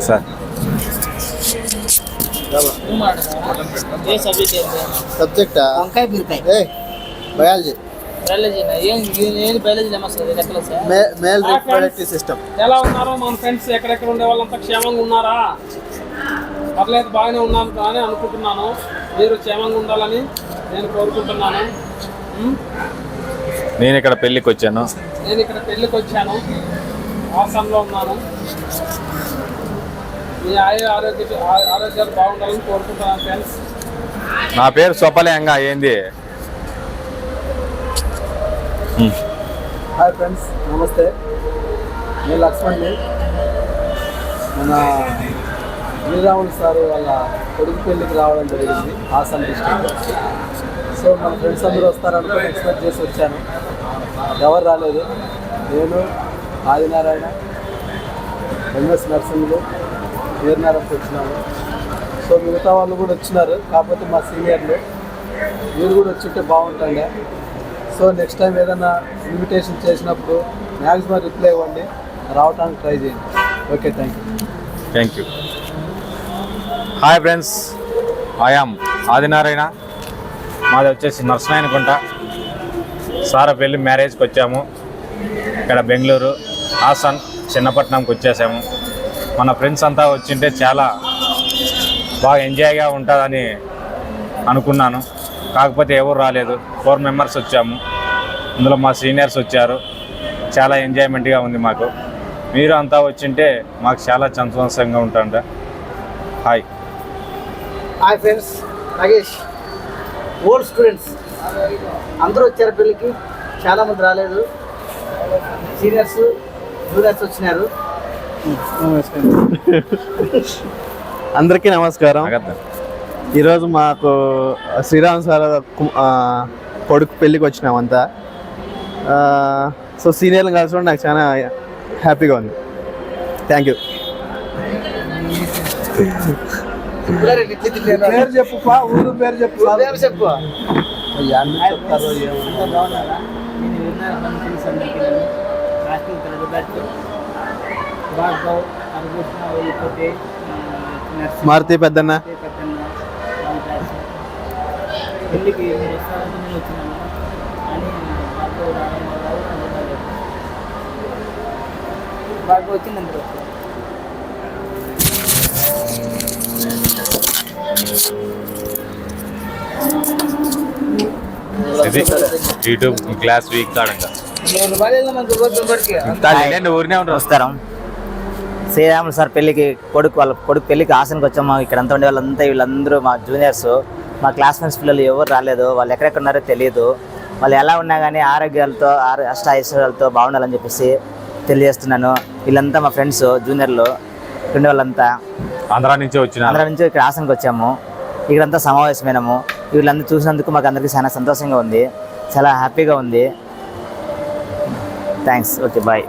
Sir సబ్జెక్టా వంకాయ బీరకాయ biology male reproductive system. ఎలా ఉన్నారో మన ఫ్రెండ్స్ ఎక్కడెక్కడ ఉండే వాళ్ళంతా క్షేమంగా ఉన్నారా? పర్లేదు, బాగానే ఉన్నాను కానీ అనుకుంటున్నాను. మీరు క్షేమంగా ఉండాలని నేను కోరుకుంటున్నాను. నేను ఇక్కడ పెళ్ళికి వచ్చాను. ఆసాంలో ఉన్నాను. మీ ఆరోగ్యాలు బాగుండాలని కోరుకుంటున్నాను ఫ్రెండ్స్. నా పేరు స్వపలేంగా ఏంది. హాయ్ ఫ్రెండ్స్, నమస్తే. నేను లక్ష్మణ్ని. మన శ్రీరాములు సార్ వాళ్ళ కొడుకు పెళ్ళికి రావడం జరిగింది హాసన్ డిస్ట్రిక్ట్. సో మన ఫ్రెండ్స్ అందరూ వస్తారనుకుని ఎక్స్పెక్ట్ చేసి వచ్చాను. ఎవరు రాలేదు. నేను, ఆదినారాయణ, ఎంఎస్ నర్సింగ్లు, వీరనారాయణకి వచ్చినాను. సో మిగతా వాళ్ళు కూడా వచ్చినారు, కాకపోతే మా సీనియర్లు. మీరు కూడా వచ్చింటే బాగుంటుండే. సో నెక్స్ట్ టైం ఏదైనా ఇన్విటేషన్ చేసినప్పుడు మ్యాక్సిమం రిప్లై ఇవ్వండి, రావడానికి ట్రై చేయండి. Okay, thank you. Hi friends, I'm Adinarayana. మాది వచ్చేసి నర్సనాయనకుంట. సారా పెళ్ళి మ్యారేజ్కి వచ్చాము. ఇక్కడ బెంగళూరు, హాసన్, చిన్నపట్నంకి వచ్చేసాము. మన ఫ్రెండ్స్ అంతా వచ్చింటే చాలా బాగా ఎంజాయ్గా ఉంటుందని అనుకున్నాను. కాకపోతే ఎవరు రాలేదు. 4 మెంబర్స్ వచ్చాము. ఇందులో మా సీనియర్స్ వచ్చారు. చాలా ఎంజాయ్మెంట్గా ఉంది మాకు. మీరు అంతా వచ్చింటే మాకు చాలా సంతోషంగా ఉంటుండ. Hi friends, Nagesh. Old students అందరూ వచ్చారు పెళ్ళికి. చాలామంది రాలేదు. సీనియర్స్, జూనియర్స్ వచ్చినారు. అందరికీ నమస్కారం. ఈరోజు మాకు శ్రీరామ్ సార్ కొడుకు పెళ్ళికి వచ్చినామంతా. సో సీనియర్లు కలిసి నాకు చాలా హ్యాపీగా ఉంది. Thank you. పేరు చెప్పు, ఊరు పేరు చెప్పు. మారుతి పెద్దన్న. బాగా వచ్చింది. ఇది యూట్యూబ్ క్లాస్ వీక్ కాడంగా ఊరినే ఉంటారు. నమస్కారం. శ్రీరాములు సార్ పెళ్ళికి వాళ్ళ కొడుకు పెళ్ళికి హాసన్కి వచ్చాము. ఇక్కడ అంతా ఉండే వాళ్ళంతా వీళ్ళందరూ మా జూనియర్స్, మా క్లాస్మేట్స్ పిల్లలు ఎవరు రాలేదు. వాళ్ళు ఎక్కడెక్కడ ఉన్నారో తెలియదు. వాళ్ళు ఎలా ఉన్నా కానీ ఆరోగ్యాలతో అష్టైశ్వర్యాలతో బాగుండాలని చెప్పేసి తెలియజేస్తున్నాను. వీళ్ళంతా మా ఫ్రెండ్స్, జూనియర్లు ఉండే వాళ్ళంతా ఆంధ్రా నుంచి ఇక్కడ హాసన్కి వచ్చాము. ఇక్కడంతా సమావేశమైనాము. వీళ్ళందరూ చూసినందుకు మాకు అందరికీ చాలా సంతోషంగా ఉంది, చాలా హ్యాపీగా ఉంది. థ్యాంక్స్. Okay, bye.